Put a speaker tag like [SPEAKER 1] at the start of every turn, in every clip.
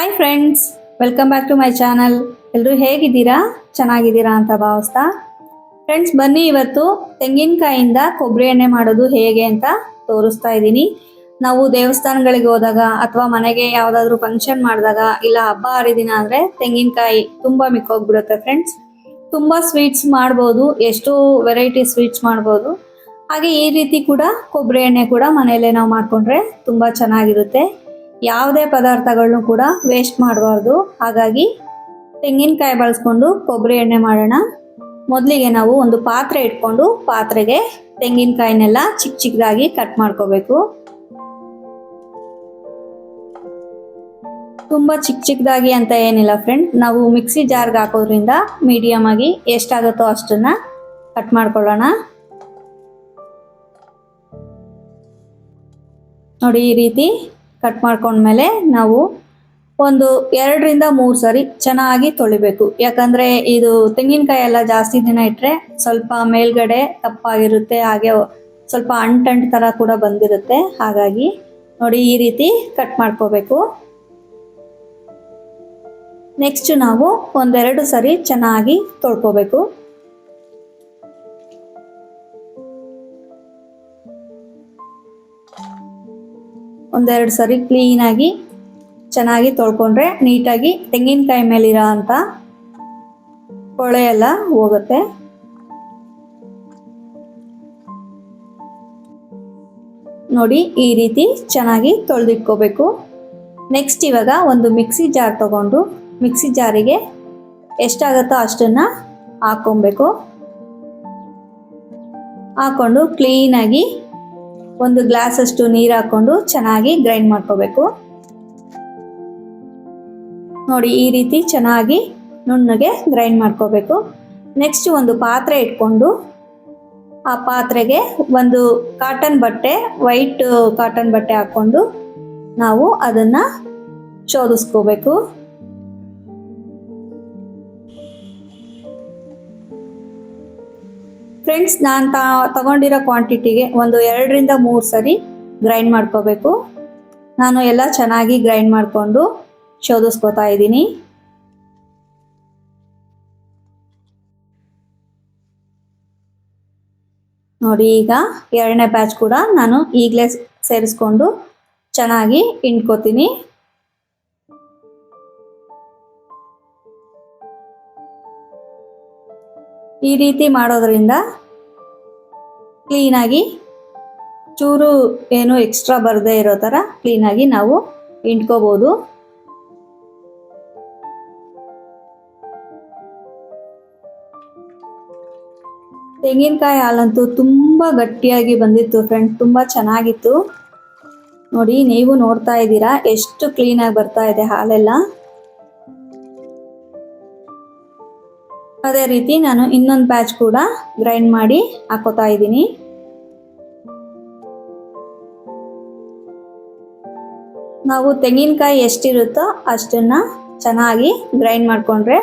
[SPEAKER 1] Hi friends, welcome back to my channel. ಎಲ್ಲರೂ ಹೇಗಿದ್ದೀರಾ? ಚೆನ್ನಾಗಿದ್ದೀರಾ ಅಂತ ಭಾವಿಸ್ತಾ ಫ್ರೆಂಡ್ಸ್, ಬನ್ನಿ ಇವತ್ತು ತೆಂಗಿನಕಾಯಿಂದ ಕೊಬ್ಬರಿ ಎಣ್ಣೆ ಮಾಡೋದು ಹೇಗೆ ಅಂತ ತೋರಿಸ್ತಾ ಇದ್ದೀನಿ. ನಾವು ದೇವಸ್ಥಾನಗಳಿಗೆ ಹೋದಾಗ ಅಥವಾ ಮನೆಗೆ ಯಾವುದಾದ್ರೂ ಫಂಕ್ಷನ್ ಮಾಡಿದಾಗ ಇಲ್ಲ ಹಬ್ಬ ಹರಿದಿನ ಅಂದರೆ ತೆಂಗಿನಕಾಯಿ ತುಂಬ ಮಿಕ್ಕೋಗ್ಬಿಡುತ್ತೆ ಫ್ರೆಂಡ್ಸ್. ತುಂಬ ಸ್ವೀಟ್ಸ್ ಮಾಡ್ಬೋದು, ಎಷ್ಟೋ ವೆರೈಟಿ ಸ್ವೀಟ್ಸ್ ಮಾಡ್ಬೋದು. ಹಾಗೆ ಈ ರೀತಿ ಕೂಡ ಕೊಬ್ಬರಿ ಎಣ್ಣೆ ಕೂಡ ಮನೆಯಲ್ಲೇ ನಾವು ಮಾಡಿಕೊಂಡ್ರೆ ತುಂಬ ಚೆನ್ನಾಗಿರುತ್ತೆ. ಯಾವುದೇ ಪದಾರ್ಥಗಳನ್ನು ಕೂಡ ವೇಸ್ಟ್ ಮಾಡಬಾರ್ದು. ಹಾಗಾಗಿ ತೆಂಗಿನಕಾಯಿ ಬಳಸ್ಕೊಂಡು ಕೊಬ್ಬರಿ ಎಣ್ಣೆ ಮಾಡೋಣ. ಮೊದಲಿಗೆ ನಾವು ಒಂದು ಪಾತ್ರೆ ಇಟ್ಕೊಂಡು ಪಾತ್ರೆಗೆ ತೆಂಗಿನಕಾಯಿನೆಲ್ಲ ಚಿಕ್ಕ ಚಿಕ್ಕದಾಗಿ ಕಟ್ ಮಾಡ್ಕೋಬೇಕು. ತುಂಬ ಚಿಕ್ಕ ಚಿಕ್ಕದಾಗಿ ಅಂತ ಏನಿಲ್ಲ ಫ್ರೆಂಡ್, ನಾವು ಮಿಕ್ಸಿ ಜಾರ್ಗೆ ಹಾಕೋದ್ರಿಂದ ಮೀಡಿಯಮ್ ಆಗಿ ಎಷ್ಟಾಗುತ್ತೋ ಅಷ್ಟನ್ನ ಕಟ್ ಮಾಡ್ಕೊಳ್ಳೋಣ. ನೋಡಿ, ಈ ರೀತಿ ಕಟ್ ಮಾಡ್ಕೊಂಡ್ಮೇಲೆ ನಾವು ಒಂದು 2 ರಿಂದ 3 ಸರಿ ಚೆನ್ನಾಗಿ ತೊಳಿಬೇಕು. ಯಾಕಂದರೆ ಇದು ತೆಂಗಿನಕಾಯಿ ಎಲ್ಲ ಜಾಸ್ತಿ ದಿನ ಇಟ್ಟರೆ ಸ್ವಲ್ಪ ಮೇಲ್ಗಡೆ ಕಪ್ಪಾಗಿರುತ್ತೆ, ಹಾಗೆ ಸ್ವಲ್ಪ ಅಂಟಂಟು ಥರ ಕೂಡ ಬಂದಿರುತ್ತೆ. ಹಾಗಾಗಿ ನೋಡಿ, ಈ ರೀತಿ ಕಟ್ ಮಾಡ್ಕೋಬೇಕು. ನೆಕ್ಸ್ಟ್ ನಾವು 1-2 ಸರಿ ಚೆನ್ನಾಗಿ ತೊಳ್ಕೋಬೇಕು. ಒಂದೆರಡು ಸರಿ ಕ್ಲೀನಾಗಿ ಚೆನ್ನಾಗಿ ತೊಳ್ಕೊಂಡ್ರೆ ನೀಟಾಗಿ ತೆಂಗಿನಕಾಯಿ ಮೇಲಿರೋ ಅಂಥ ಕೊಳೆ ಎಲ್ಲ ಹೋಗುತ್ತೆ. ನೋಡಿ, ಈ ರೀತಿ ಚೆನ್ನಾಗಿ ತೊಳೆದಿಟ್ಕೋಬೇಕು. ನೆಕ್ಸ್ಟ್ ಇವಾಗ ಒಂದು ಮಿಕ್ಸಿ ಜಾರ್ ತಗೊಂಡು ಮಿಕ್ಸಿ ಜಾರಿಗೆ ಎಷ್ಟಾಗುತ್ತೋ ಅಷ್ಟನ್ನು ಹಾಕ್ಕೊಬೇಕು. ಹಾಕ್ಕೊಂಡು ಕ್ಲೀನಾಗಿ 1 ಗ್ಲಾಸಷ್ಟು ನೀರು ಹಾಕ್ಕೊಂಡು ಚೆನ್ನಾಗಿ ಗ್ರೈಂಡ್ ಮಾಡ್ಕೋಬೇಕು. ನೋಡಿ, ಈ ರೀತಿ ಚೆನ್ನಾಗಿ ನುಣ್ಣಗೆ ಗ್ರೈಂಡ್ ಮಾಡ್ಕೋಬೇಕು. ನೆಕ್ಸ್ಟ್ ಒಂದು ಪಾತ್ರೆ ಇಟ್ಕೊಂಡು ಆ ಪಾತ್ರೆಗೆ ಒಂದು ಕಾಟನ್ ಬಟ್ಟೆ, ವೈಟ್ ಕಾಟನ್ ಬಟ್ಟೆ ಹಾಕ್ಕೊಂಡು ನಾವು ಅದನ್ನು ಶೋಧಿಸ್ಕೋಬೇಕು. ಫ್ರೆಂಡ್ಸ್, ನಾನು ತಗೊಂಡಿರೋ ಕ್ವಾಂಟಿಟಿಗೆ ಒಂದು 2 ರಿಂದ 3 ಸರಿ ಗ್ರೈಂಡ್ ಮಾಡ್ಕೋಬೇಕು. ನಾನು ಎಲ್ಲ ಚೆನ್ನಾಗಿ ಗ್ರೈಂಡ್ ಮಾಡಿಕೊಂಡು ಶೋಧಿಸ್ಕೋತಾ ಇದ್ದೀನಿ. ನೋಡಿ, ಈಗ 2ನೇ ಬ್ಯಾಚ್ ಕೂಡ ನಾನು ಈಗಲೇ ಸೇರಿಸ್ಕೊಂಡು ಚೆನ್ನಾಗಿ ಹಿಂಡ್ಕೋತೀನಿ. ಈ ರೀತಿ ಮಾಡೋದ್ರಿಂದ ಕ್ಲೀನಾಗಿ ಚೂರು ಏನು ಎಕ್ಸ್ಟ್ರಾ ಬರದೇ ಇರೋ ಥರ ಕ್ಲೀನಾಗಿ ನಾವು ಹಿಂಡ್ಕೋಬೋದು. ತೆಂಗಿನಕಾಯಿ ಹಾಲಂತೂ ತುಂಬ ಗಟ್ಟಿಯಾಗಿ ಬಂದಿತ್ತು ಫ್ರೆಂಡ್, ತುಂಬ ಚೆನ್ನಾಗಿತ್ತು. ನೋಡಿ, ನೀವು ನೋಡ್ತಾ ಇದ್ದೀರಾ ಎಷ್ಟು ಕ್ಲೀನಾಗಿ ಬರ್ತಾ ಇದೆ ಹಾಲೆಲ್ಲ. ಅದೇ ರೀತಿ ನಾನು ಇನ್ನೊಂದು ಬ್ಯಾಚ್ ಕೂಡ ಗ್ರೈಂಡ್ ಮಾಡಿ ಹಾಕೋತಾ ಇದ್ದೀನಿ. ನಾವು ತೆಂಗಿನಕಾಯಿ ಎಷ್ಟಿರುತ್ತೋ ಅಷ್ಟನ್ನು ಚೆನ್ನಾಗಿ ಗ್ರೈಂಡ್ ಮಾಡಿಕೊಂಡ್ರೆ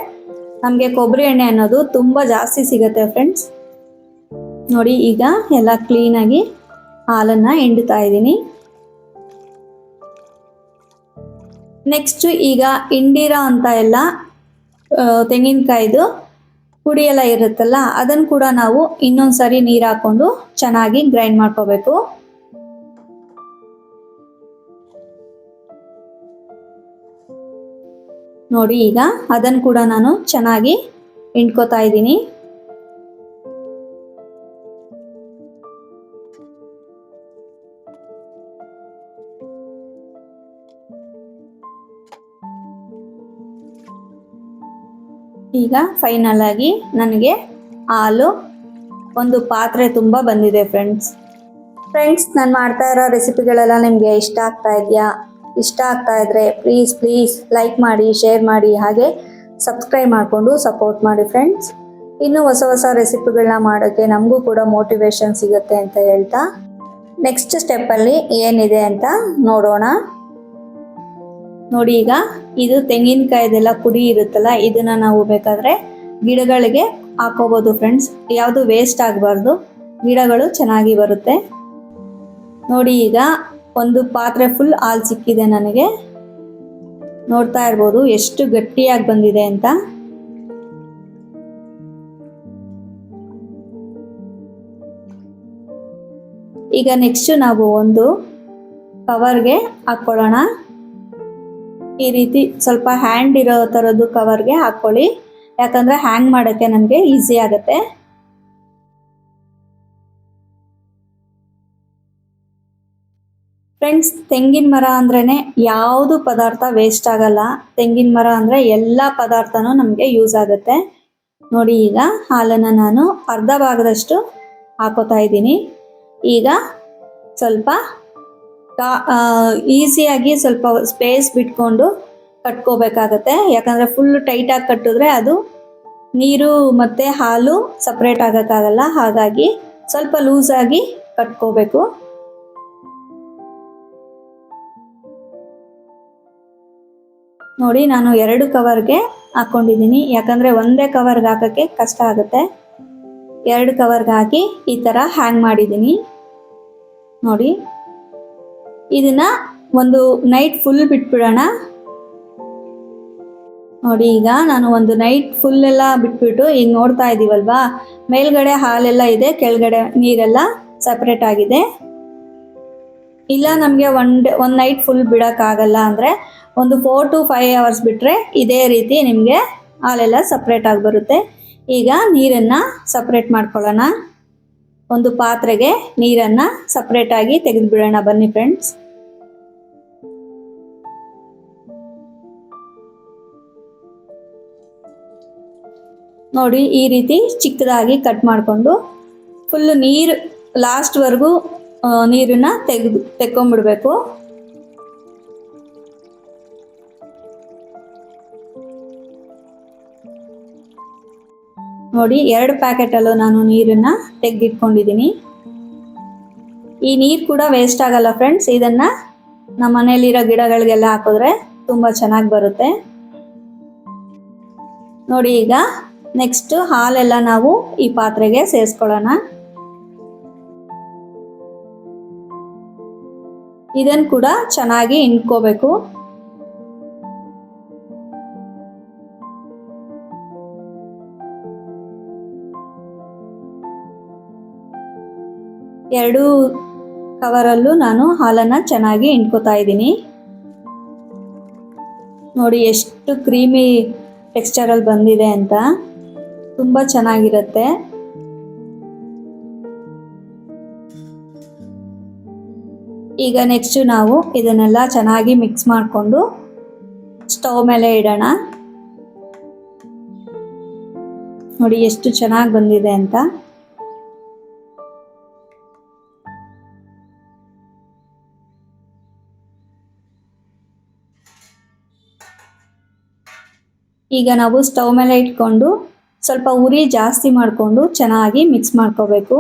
[SPEAKER 1] ನಮಗೆ ಕೊಬ್ಬರಿ ಎಣ್ಣೆ ಅನ್ನೋದು ತುಂಬ ಜಾಸ್ತಿ ಸಿಗುತ್ತೆ ಫ್ರೆಂಡ್ಸ್. ನೋಡಿ, ಈಗ ಎಲ್ಲ ಕ್ಲೀನಾಗಿ ಹಾಲನ್ನು ಹಿಂಡ್ತಾ ಇದ್ದೀನಿ. ನೆಕ್ಸ್ಟ್ ಈಗ ಹಿಂಡಿರೋ ಅಂತ ಎಲ್ಲ ತೆಂಗಿನಕಾಯಿದು ಪುಡಿ ಎಲ್ಲ ಇರುತ್ತಲ್ಲ, ಅದನ್ನು ಕೂಡ ನಾವು ಇನ್ನೊಂದು ಸರಿ ನೀರು ಹಾಕ್ಕೊಂಡು ಚೆನ್ನಾಗಿ ಗ್ರೈಂಡ್ ಮಾಡ್ಕೋಬೇಕು. ನೋಡಿ, ಈಗ ಅದನ್ನು ಕೂಡ ನಾನು ಚೆನ್ನಾಗಿ ಹಿಂಡ್ಕೋತಾ ಇದ್ದೀನಿ. ಈಗ ಫೈನಲ್ ಆಗಿ ನನಗೆ ಹಾಲು ಒಂದು ಪಾತ್ರೆ ತುಂಬ ಬಂದಿದೆ ಫ್ರೆಂಡ್ಸ್. ನಾನು ಮಾಡ್ತಾ ಇರೋ ರೆಸಿಪಿಗಳೆಲ್ಲ ನಿಮಗೆ ಇಷ್ಟ ಆಗ್ತಾ ಇದೆಯಾ? ಇಷ್ಟ ಆಗ್ತಾ ಇದ್ದರೆ ಪ್ಲೀಸ್ ಲೈಕ್ ಮಾಡಿ, ಶೇರ್ ಮಾಡಿ, ಹಾಗೆ ಸಬ್ಸ್ಕ್ರೈಬ್ ಮಾಡಿಕೊಂಡು ಸಪೋರ್ಟ್ ಮಾಡಿ ಫ್ರೆಂಡ್ಸ್. ಇನ್ನೂ ಹೊಸ ರೆಸಿಪಿಗಳನ್ನ ಮಾಡೋಕ್ಕೆ ನಮಗೂ ಕೂಡ ಮೋಟಿವೇಶನ್ ಸಿಗುತ್ತೆ ಅಂತ ಹೇಳ್ತಾ ನೆಕ್ಸ್ಟ್ ಸ್ಟೆಪ್ಪಲ್ಲಿ ಏನಿದೆ ಅಂತ ನೋಡೋಣ. ನೋಡಿ, ಈಗ ಇದು ತೆಂಗಿನಕಾಯಿದೆಲ್ಲ ಪುಡಿ ಇರುತ್ತಲ್ಲ, ಇದನ್ನು ನಾವು ಬೇಕಾದರೆ ಗಿಡಗಳಿಗೆ ಹಾಕೋಬೋದು ಫ್ರೆಂಡ್ಸ್. ಯಾವುದು ವೇಸ್ಟ್ ಆಗಬಾರ್ದು, ಗಿಡಗಳು ಚೆನ್ನಾಗಿ ಬರುತ್ತೆ. ನೋಡಿ, ಈಗ ಒಂದು ಪಾತ್ರೆ ಫುಲ್ ಹಾಲು ಸಿಕ್ಕಿದೆ ನನಗೆ. ನೋಡ್ತಾ ಇರ್ಬೋದು ಎಷ್ಟು ಗಟ್ಟಿಯಾಗಿ ಬಂದಿದೆ ಅಂತ. ಈಗ ನೆಕ್ಸ್ಟ್ ನಾವು ಒಂದು ಕವರ್ಗೆ ಹಾಕ್ಕೊಳ್ಳೋಣ. ಈ ರೀತಿ ಸ್ವಲ್ಪ ಹ್ಯಾಂಡ್ ಇರೋ ಥರದ್ದು ಕವರ್ಗೆ ಹಾಕ್ಕೊಳ್ಳಿ, ಯಾಕಂದರೆ ಹ್ಯಾಂಗ್ ಮಾಡೋಕ್ಕೆ ನಮಗೆ ಈಸಿ ಆಗುತ್ತೆ. ಫ್ರೆಂಡ್ಸ್, ತೆಂಗಿನ ಮರ ಅಂದ್ರೇ ಯಾವುದು ಪದಾರ್ಥ ವೇಸ್ಟ್ ಆಗಲ್ಲ. ತೆಂಗಿನ ಮರ ಅಂದರೆ ಎಲ್ಲ ಪದಾರ್ಥನೂ ನಮಗೆ ಯೂಸ್ ಆಗುತ್ತೆ. ನೋಡಿ, ಈಗ ಹಾಲನ್ನು ನಾನು ಅರ್ಧ ಭಾಗದಷ್ಟು ಹಾಕೋತಾ ಇದ್ದೀನಿ. ಈಗ ಸ್ವಲ್ಪ ಈಸಿಯಾಗಿ ಸ್ವಲ್ಪ ಸ್ಪೇಸ್ ಬಿಟ್ಕೊಂಡು ಕಟ್ಕೋಬೇಕಾಗತ್ತೆ. ಯಾಕಂದರೆ ಫುಲ್ ಟೈಟಾಗಿ ಕಟ್ಟಿದ್ರೆ ಅದು ನೀರು ಮತ್ತು ಹಾಲು ಸಪ್ರೇಟ್ ಆಗೋಕ್ಕಾಗಲ್ಲ. ಹಾಗಾಗಿ ಸ್ವಲ್ಪ ಲೂಸಾಗಿ ಕಟ್ಕೋಬೇಕು. ನೋಡಿ, ನಾನು 2 ಕವರ್ಗೆ ಹಾಕ್ಕೊಂಡಿದ್ದೀನಿ. ಯಾಕಂದರೆ ಒಂದೇ ಕವರ್ಗೆ ಹಾಕೋಕ್ಕೆ ಕಷ್ಟ ಆಗುತ್ತೆ. 2 ಕವರ್ಗೆ ಹಾಕಿ ಈ ಥರ ಹ್ಯಾಂಗ್ ಮಾಡಿದ್ದೀನಿ. ನೋಡಿ, ಇದನ್ನು ಒಂದು ನೈಟ್ ಫುಲ್ ಬಿಟ್ಬಿಡೋಣ. ನೋಡಿ, ಈಗ ನಾನು ಒಂದು ನೈಟ್ ಫುಲ್ ಎಲ್ಲ ಬಿಟ್ಬಿಟ್ಟು ಈಗ ನೋಡ್ತಾ ಇದ್ದೀವಲ್ವಾ, ಮೇಲ್ಗಡೆ ಹಾಲೆಲ್ಲ ಇದೆ, ಕೆಳಗಡೆ ನೀರೆಲ್ಲ ಸಪ್ರೇಟ್ ಆಗಿದೆ. ಇಲ್ಲ ನಮಗೆ ಒಂದು ನೈಟ್ ಫುಲ್ ಬಿಡೋಕ್ಕಾಗಲ್ಲ ಅಂದರೆ ಒಂದು 4 to 5 hours ಬಿಟ್ಟರೆ ಇದೇ ರೀತಿ ನಿಮಗೆ ಹಾಲೆಲ್ಲ ಸಪ್ರೇಟ್ ಆಗಿ ಬರುತ್ತೆ. ಈಗ ನೀರನ್ನು ಸಪ್ರೇಟ್ ಮಾಡ್ಕೊಳ್ಳೋಣ. ಒಂದು ಪಾತ್ರೆಗೆ ನೀರನ್ನು ಸಪ್ರೇಟಾಗಿ ತೆಗೆದುಬಿಡೋಣ. ಬನ್ನಿ ಫ್ರೆಂಡ್ಸ್. ನೋಡಿ, ಈ ರೀತಿ ಚಿಕ್ಕದಾಗಿ ಕಟ್ ಮಾಡಿಕೊಂಡು ಫುಲ್ಲು ನೀರು ಲಾಸ್ಟ್ವರೆಗೂ ನೀರನ್ನು ತೆಕ್ಕೊಂಬಿಡ್ಬೇಕು. ನೋಡಿ, 2 ಪ್ಯಾಕೆಟಲ್ಲೂ ನಾನು ನೀರನ್ನು ತೆಗೆದಿಟ್ಕೊಂಡಿದ್ದೀನಿ. ಈ ನೀರು ಕೂಡ ವೇಸ್ಟ್ ಆಗಲ್ಲ ಫ್ರೆಂಡ್ಸ್. ಇದನ್ನು ನಮ್ಮ ಮನೆಯಲ್ಲಿರೋ ಗಿಡಗಳಿಗೆಲ್ಲ ಹಾಕಿದ್ರೆ ತುಂಬ ಚೆನ್ನಾಗಿ ಬರುತ್ತೆ. ನೋಡಿ, ಈಗ ನೆಕ್ಸ್ಟ್ ಹಾಲೆಲ್ಲ ನಾವು ಈ ಪಾತ್ರೆಗೆ ಸೇರಿಸ್ಕೊಳ್ಳೋಣ. ಇದನ್ನು ಕೂಡ ಚೆನ್ನಾಗಿ ಹಿಂಡ್ಕೋಬೇಕು. ಎರಡು ಕವರಲ್ಲೂ ನಾನು ಹಾಲನ್ನು ಚೆನ್ನಾಗಿ ಹಿಂಡ್ಕೋತಾ ಇದ್ದೀನಿ. ನೋಡಿ, ಎಷ್ಟು ಕ್ರೀಮಿ ಟೆಕ್ಸ್ಚರಲ್ಲಿ ಬಂದಿದೆ ಅಂತ. ತುಂಬ ಚೆನ್ನಾಗಿರುತ್ತೆ. ಈಗ ನೆಕ್ಸ್ಟ್ ನಾವು ಇದನ್ನೆಲ್ಲ ಚೆನ್ನಾಗಿ ಮಿಕ್ಸ್ ಮಾಡಿಕೊಂಡು ಸ್ಟವ್ ಮೇಲೆ ಇಡೋಣ. ನೋಡಿ, ಎಷ್ಟು ಚೆನ್ನಾಗಿ ಬಂದಿದೆ ಅಂತ. ಈಗ ನಾವು ಸ್ಟವ್ ಮೇಲೆ ಇಟ್ಕೊಂಡು ಸ್ವಲ್ಪ ಉರಿ ಜಾಸ್ತಿ ಮಾಡಿಕೊಂಡು ಚೆನ್ನಾಗಿ ಮಿಕ್ಸ್ ಮಾಡ್ಕೋಬೇಕು.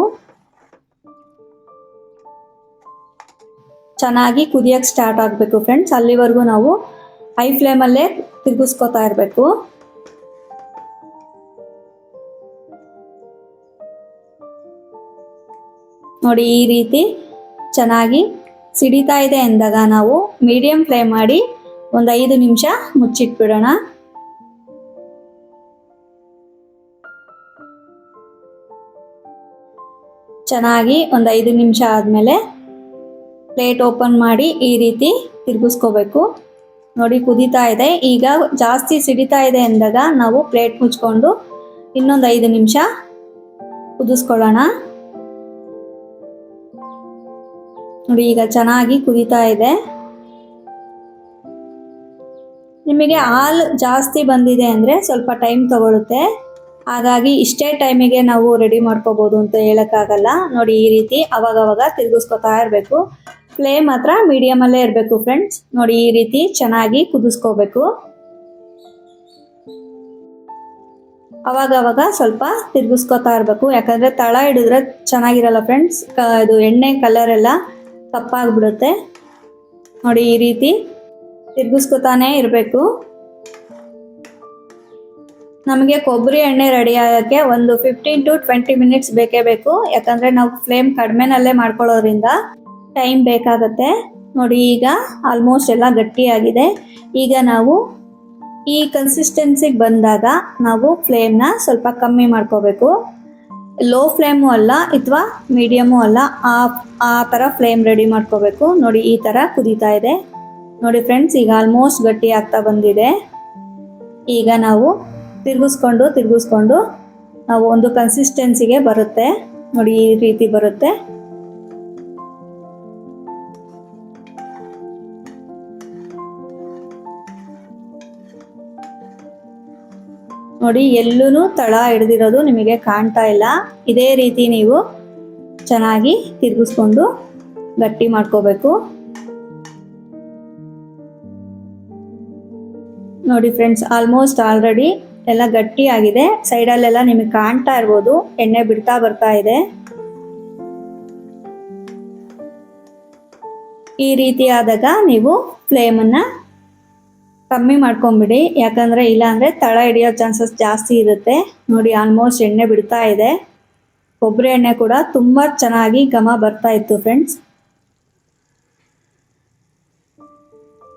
[SPEAKER 1] ಚೆನ್ನಾಗಿ ಕುದಿಯೋಕ್ಕೆ ಸ್ಟಾರ್ಟ್ ಆಗಬೇಕು ಫ್ರೆಂಡ್ಸ್. ಅಲ್ಲಿವರೆಗೂ ನಾವು ಹೈ ಫ್ಲೇಮಲ್ಲೇ ತಿರುಗಿಸ್ಕೊತಾ ಇರಬೇಕು. ನೋಡಿ, ಈ ರೀತಿ ಚೆನ್ನಾಗಿ ಸಿಡಿತಾ ಇದೆ ಎಂದಾಗ ನಾವು ಮೀಡಿಯಂ ಫ್ಲೇಮ್ ಮಾಡಿ ಒಂದು 5 ನಿಮಿಷ ಮುಚ್ಚಿಟ್ಬಿಡೋಣ. ಚೆನ್ನಾಗಿ ಒಂದು 5 ನಿಮಿಷ ಆದಮೇಲೆ ಪ್ಲೇಟ್ ಓಪನ್ ಮಾಡಿ ಈ ರೀತಿ ತಿರುಗಿಸ್ಕೋಬೇಕು. ನೋಡಿ, ಕುದೀತಾ ಇದೆ. ಈಗ ಜಾಸ್ತಿ ಸಿಡಿತಾ ಇದೆ ಎಂದಾಗ ನಾವು ಪ್ಲೇಟ್ ಮುಚ್ಕೊಂಡು ಇನ್ನೊಂದು 5 ನಿಮಿಷ ಕುದಿಸ್ಕೊಳ್ಳೋಣ. ನೋಡಿ, ಈಗ ಚೆನ್ನಾಗಿ ಕುದೀತಾ ಇದೆ. ನಿಮಗೆ ಹಾಲು ಜಾಸ್ತಿ ಬಂದಿದೆ ಅಂದರೆ ಸ್ವಲ್ಪ ಟೈಮ್ ತಗೊಳುತ್ತೆ. ಹಾಗಾಗಿ ಇಷ್ಟೇ ಟೈಮಿಗೆ ನಾವು ರೆಡಿ ಮಾಡ್ಕೋಬೋದು ಅಂತ ಹೇಳೋಕ್ಕಾಗಲ್ಲ. ನೋಡಿ, ಈ ರೀತಿ ಅವಾಗವಾಗ ತಿರುಗಿಸ್ಕೊತಾ ಇರಬೇಕು. ಫ್ಲೇಮ್ ಮಾತ್ರ ಮೀಡಿಯಮಲ್ಲೇ ಇರಬೇಕು ಫ್ರೆಂಡ್ಸ್. ನೋಡಿ, ಈ ರೀತಿ ಚೆನ್ನಾಗಿ ಕುದಿಸ್ಕೋಬೇಕು. ಅವಾಗವಾಗ ಸ್ವಲ್ಪ ತಿರುಗಿಸ್ಕೊತಾ ಇರಬೇಕು. ಯಾಕಂದರೆ ತಳ ಹಿಡಿದ್ರೆ ಚೆನ್ನಾಗಿರಲ್ಲ ಫ್ರೆಂಡ್ಸ್. ಇದು ಎಣ್ಣೆ ಕಲರ್ ಎಲ್ಲ ಕಪ್ಪಾಗಿಬಿಡುತ್ತೆ. ನೋಡಿ, ಈ ರೀತಿ ತಿರುಗಿಸ್ಕೊತಾನೇ ಇರಬೇಕು. ನಮಗೆ ಕೊಬ್ಬರಿ ಎಣ್ಣೆ ರೆಡಿ ಆಗೋಕ್ಕೆ ಒಂದು 15 to 20 ಮಿನಿಟ್ಸ್ ಬೇಕೇ ಬೇಕು. ಯಾಕಂದರೆ ನಾವು ಫ್ಲೇಮ್ ಕಡಿಮೆನಲ್ಲೇ ಮಾಡ್ಕೊಳ್ಳೋದ್ರಿಂದ ಟೈಮ್ ಬೇಕಾಗುತ್ತೆ. ನೋಡಿ ಈಗ ಆಲ್ಮೋಸ್ಟ್ ಎಲ್ಲ ಗಟ್ಟಿಯಾಗಿದೆ. ಈಗ ನಾವು ಈ ಕನ್ಸಿಸ್ಟೆನ್ಸಿಗೆ ಬಂದಾಗ ನಾವು ಫ್ಲೇಮ್ನ ಸ್ವಲ್ಪ ಕಮ್ಮಿ ಮಾಡ್ಕೋಬೇಕು. ಲೋ ಫ್ಲೇಮು ಅಲ್ಲ ಅಥವಾ ಮೀಡಿಯಮು ಅಲ್ಲ, ಆ ಥರ ಫ್ಲೇಮ್ ರೆಡಿ ಮಾಡ್ಕೋಬೇಕು. ನೋಡಿ ಈ ಥರ ಕುದೀತಾ ಇದೆ. ನೋಡಿ ಫ್ರೆಂಡ್ಸ್, ಈಗ ಆಲ್ಮೋಸ್ಟ್ ಗಟ್ಟಿ ಆಗ್ತಾ ಬಂದಿದೆ. ಈಗ ನಾವು ತಿರುಗಿಸ್ಕೊಂಡು ನಾವು ಒಂದು ಕನ್ಸಿಸ್ಟೆನ್ಸಿಗೆ ಬರುತ್ತೆ. ನೋಡಿ ಈ ರೀತಿ ಬರುತ್ತೆ. ನೋಡಿ ಎಲ್ಲೂ ತಳ ಹಿಡ್ದಿರೋದು ನಿಮಗೆ ಕಾಣ್ತಾ ಇಲ್ಲ. ಇದೇ ರೀತಿ ನೀವು ಚೆನ್ನಾಗಿ ತಿರುಗಿಸ್ಕೊಂಡು ಗಟ್ಟಿ ಮಾಡ್ಕೋಬೇಕು. ನೋಡಿ ಫ್ರೆಂಡ್ಸ್, ಆಲ್ಮೋಸ್ಟ್ ಆಲ್ರೆಡಿ ಎಲ್ಲ ಗಟ್ಟಿ ಆಗಿದೆ. ಸೈಡಲ್ಲೆಲ್ಲ ನಿಮಗೆ ಕಾಣ್ತಾ ಇರ್ಬೋದು, ಎಣ್ಣೆ ಬಿಡ್ತಾ ಬರ್ತಾ ಇದೆ. ಈ ರೀತಿ ಆದಾಗ ನೀವು ಫ್ಲೇಮನ್ನು ಕಮ್ಮಿ ಮಾಡ್ಕೊಂಬಿಡಿ, ಯಾಕಂದರೆ ಇಲ್ಲಾಂದರೆ ತಳ ಹಿಡಿಯೋ ಚಾನ್ಸಸ್ ಜಾಸ್ತಿ ಇರುತ್ತೆ. ನೋಡಿ ಆಲ್ಮೋಸ್ಟ್ ಎಣ್ಣೆ ಬಿಡ್ತಾ ಇದೆ. ಕೊಬ್ಬರಿ ಎಣ್ಣೆ ಕೂಡ ತುಂಬ ಚೆನ್ನಾಗಿ ಘಮ ಬರ್ತಾ ಇತ್ತು ಫ್ರೆಂಡ್ಸ್.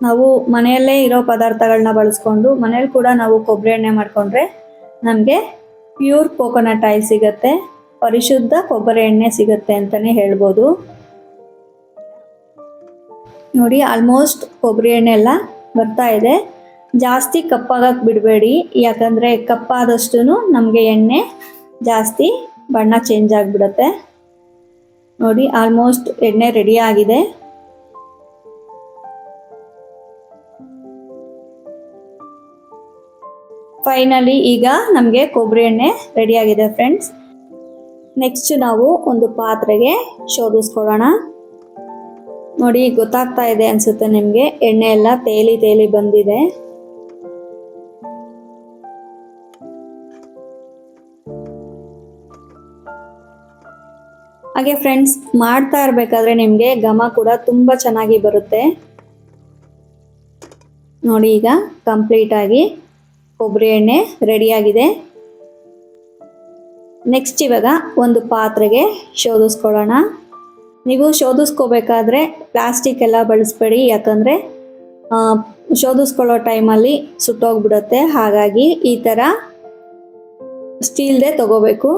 [SPEAKER 1] ನಾವು ಮನೆಯಲ್ಲೇ ಇರೋ ಪದಾರ್ಥಗಳನ್ನ ಬಳಸ್ಕೊಂಡು ಮನೇಲಿ ಕೂಡ ನಾವು ಕೊಬ್ಬರಿ ಎಣ್ಣೆ ಮಾಡಿಕೊಂಡ್ರೆ ನಮಗೆ ಪ್ಯೂರ್ ಕೋಕೋನಟ್ ಆಯಿಲ್ ಸಿಗುತ್ತೆ, ಪರಿಶುದ್ಧ ಕೊಬ್ಬರಿ ಎಣ್ಣೆ ಸಿಗುತ್ತೆ ಅಂತಲೇ ಹೇಳ್ಬೋದು. ನೋಡಿ ಆಲ್ಮೋಸ್ಟ್ ಕೊಬ್ಬರಿ ಎಣ್ಣೆ ಎಲ್ಲ ಬರ್ತಾ ಇದೆ. ಜಾಸ್ತಿ ಕಪ್ಪಾಗಕ್ಕೆ ಬಿಡಬೇಡಿ, ಯಾಕಂದರೆ ಕಪ್ಪಾದಷ್ಟು ನಮಗೆ ಎಣ್ಣೆ ಜಾಸ್ತಿ ಬಣ್ಣ ಚೇಂಜ್ ಆಗಿಬಿಡುತ್ತೆ. ನೋಡಿ ಆಲ್ಮೋಸ್ಟ್ ಎಣ್ಣೆ ರೆಡಿ ಆಗಿದೆ. ಫೈನಲಿ ಈಗ ನಮಗೆ ಕೊಬ್ಬರಿ ಎಣ್ಣೆ ರೆಡಿಯಾಗಿದೆ ಫ್ರೆಂಡ್ಸ್. ನೆಕ್ಸ್ಟ್ ನಾವು ಒಂದು ಪಾತ್ರೆಗೆ ಶೋಧಿಸ್ಕೊಳ್ಳೋಣ. ನೋಡಿ ಗೊತ್ತಾಗ್ತಾ ಇದೆ ಅನಿಸುತ್ತೆ ನಿಮಗೆ, ಎಣ್ಣೆ ಎಲ್ಲ ತೇಲಿ ಬಂದಿದೆ. ಹಾಗೆ ಫ್ರೆಂಡ್ಸ್, ಮಾಡ್ತಾ ಇರಬೇಕಾದ್ರೆ ನಿಮಗೆ ಘಮ ಕೂಡ ತುಂಬ ಚೆನ್ನಾಗಿ ಬರುತ್ತೆ. ನೋಡಿ ಈಗ ಕಂಪ್ಲೀಟಾಗಿ ಕೊಬ್ಬರಿ ಎಣ್ಣೆ ರೆಡಿಯಾಗಿದೆ. ನೆಕ್ಸ್ಟ್ ಇವಾಗ ಒಂದು ಪಾತ್ರೆಗೆ ಶೋಧಿಸ್ಕೊಳ್ಳೋಣ. ನೀವು ಶೋಧಿಸ್ಕೋಬೇಕಾದ್ರೆ ಪ್ಲಾಸ್ಟಿಕ್ ಎಲ್ಲ ಬಳಸಬೇಡಿ, ಯಾಕಂದರೆ ಶೋಧಿಸ್ಕೊಳ್ಳೋ ಟೈಮಲ್ಲಿ ಸುಟ್ಟೋಗ್ಬಿಡುತ್ತೆ. ಹಾಗಾಗಿ ಈ ಥರ ಸ್ಟೀಲ್ದೇ ತಗೋಬೇಕು.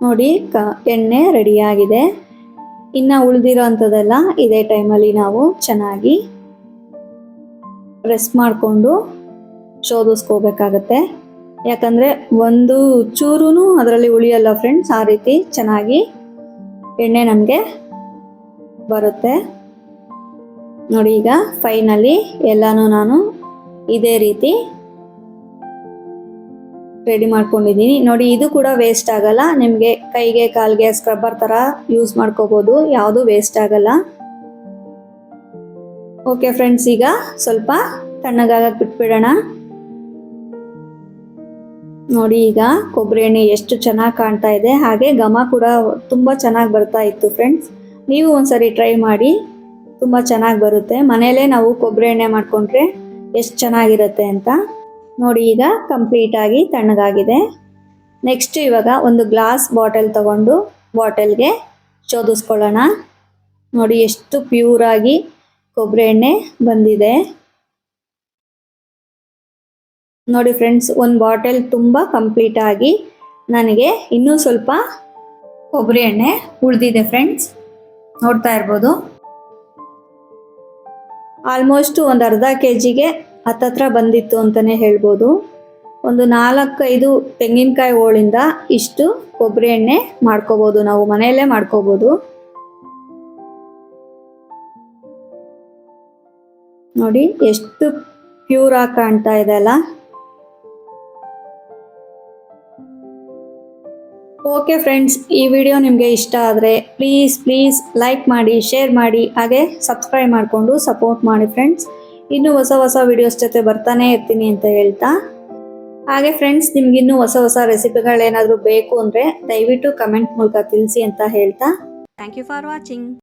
[SPEAKER 1] ನೋಡಿ ಎಣ್ಣೆ ರೆಡಿಯಾಗಿದೆ. ಇನ್ನು ಉಳಿದಿರೋ ಅಂಥದ್ದೆಲ್ಲ ಇದೇ ಟೈಮಲ್ಲಿ ನಾವು ಚೆನ್ನಾಗಿ ಪ್ರೆಸ್ ಮಾಡಿಕೊಂಡು ಶೋಧಿಸ್ಕೋಬೇಕಾಗತ್ತೆ. ಯಾಕಂದರೆ ಒಂದು ಚೂರೂ ಅದರಲ್ಲಿ ಉಳಿಯಲ್ಲ ಫ್ರೆಂಡ್ಸ್. ಆ ರೀತಿ ಚೆನ್ನಾಗಿ ಎಣ್ಣೆ ನಮಗೆ ಬರುತ್ತೆ. ನೋಡಿ ಈಗ ಫೈನಲಿ ಎಲ್ಲನೂ ನಾನು ಇದೇ ರೀತಿ ರೆಡಿ ಮಾಡ್ಕೊಂಡಿದ್ದೀನಿ. ನೋಡಿ ಇದು ಕೂಡ ವೇಸ್ಟ್ ಆಗಲ್ಲ. ನಿಮಗೆ ಕೈಗೆ ಕಾಲಿಗೆ ಸ್ಕ್ರಬ್ಬರ್ ಥರ ಯೂಸ್ ಮಾಡ್ಕೋಬೋದು, ಯಾವುದು ವೇಸ್ಟ್ ಆಗಲ್ಲ. ಓಕೆ ಫ್ರೆಂಡ್ಸ್, ಈಗ ಸ್ವಲ್ಪ ತಣ್ಣಗಾಗಕ್ಕೆ ಬಿಟ್ಬಿಡೋಣ. ನೋಡಿ ಈಗ ಕೊಬ್ಬರಿ ಎಣ್ಣೆ ಎಷ್ಟು ಚೆನ್ನಾಗಿ ಕಾಣ್ತಾ ಇದೆ, ಹಾಗೆ ಘಮ ಕೂಡ ತುಂಬ ಚೆನ್ನಾಗಿ ಬರ್ತಾ ಇತ್ತು ಫ್ರೆಂಡ್ಸ್. ನೀವು ಒಂದ್ಸರಿ ಟ್ರೈ ಮಾಡಿ, ತುಂಬ ಚೆನ್ನಾಗಿ ಬರುತ್ತೆ. ಮನೆಯಲ್ಲೇ ನಾವು ಕೊಬ್ಬರಿ ಎಣ್ಣೆ ಮಾಡಿಕೊಂಡ್ರೆ ಎಷ್ಟು ಚೆನ್ನಾಗಿರುತ್ತೆ ಅಂತ. ನೋಡಿ ಈಗ ಕಂಪ್ಲೀಟಾಗಿ ತಣ್ಣಗಾಗಿದೆ. ನೆಕ್ಸ್ಟ್ ಇವಾಗ ಒಂದು ಗ್ಲಾಸ್ ಬಾಟಲ್ ತಗೊಂಡು ಬಾಟಲ್ಗೆ ಶೋಧಿಸ್ಕೊಳ್ಳೋಣ. ನೋಡಿ ಎಷ್ಟು ಪ್ಯೂರಾಗಿ ಕೊಬ್ಬರಿ ಎಣ್ಣೆ ಬಂದಿದೆ. ನೋಡಿ ಫ್ರೆಂಡ್ಸ್, ಒಂದು ಬಾಟಲ್ ತುಂಬ ಕಂಪ್ಲೀಟಾಗಿ ನನಗೆ ಇನ್ನೂ ಸ್ವಲ್ಪ ಕೊಬ್ಬರಿ ಎಣ್ಣೆ ಉಳಿದಿದೆ ಫ್ರೆಂಡ್ಸ್. ನೋಡ್ತಾ ಇರ್ಬೋದು, ಆಲ್ಮೋಸ್ಟ್ ಒಂದು ಅರ್ಧ kgಗೆ ಹತ್ತತ್ರ ಬಂದಿತ್ತು ಅಂತಲೇ ಹೇಳ್ಬೋದು. ಒಂದು 4-5 ತೆಂಗಿನಕಾಯಿ ಹೋಳಿಂದ ಇಷ್ಟು ಕೊಬ್ಬರಿ ಎಣ್ಣೆ ಮಾಡ್ಕೋಬೋದು, ನಾವು ಮನೆಯಲ್ಲೇ ಮಾಡ್ಕೋಬೋದು. ನೋಡಿ ಎಷ್ಟು ಪ್ಯೂರ್ ಆಗಿ ಕಾಣ್ತಾ ಇದೆ ಅಲ್ಲ. ಓಕೆ ಫ್ರೆಂಡ್ಸ್, ಈ ವಿಡಿಯೋ ನಿಮಗೆ ಇಷ್ಟ ಆದರೆ ಪ್ಲೀಸ್ ಲೈಕ್ ಮಾಡಿ, ಶೇರ್ ಮಾಡಿ, ಹಾಗೆ ಸಬ್ಸ್ಕ್ರೈಬ್ ಮಾಡಿಕೊಂಡು ಸಪೋರ್ಟ್ ಮಾಡಿ ಫ್ರೆಂಡ್ಸ್. ಇನ್ನೂ ಹೊಸ ವಿಡಿಯೋಸ್ ಜೊತೆ ಬರ್ತಾನೆ ಇರ್ತೀನಿ ಅಂತ ಹೇಳ್ತಾ, ಹಾಗೆ ಫ್ರೆಂಡ್ಸ್ ನಿಮ್ಗಿನ್ನೂ ಹೊಸ ರೆಸಿಪಿಗಳೇನಾದರೂ ಬೇಕು ಅಂದರೆ ದಯವಿಟ್ಟು ಕಮೆಂಟ್ ಮೂಲಕ ತಿಳಿಸಿ ಅಂತ ಹೇಳ್ತಾ, ಥ್ಯಾಂಕ್ ಯು ಫಾರ್ ವಾಚಿಂಗ್.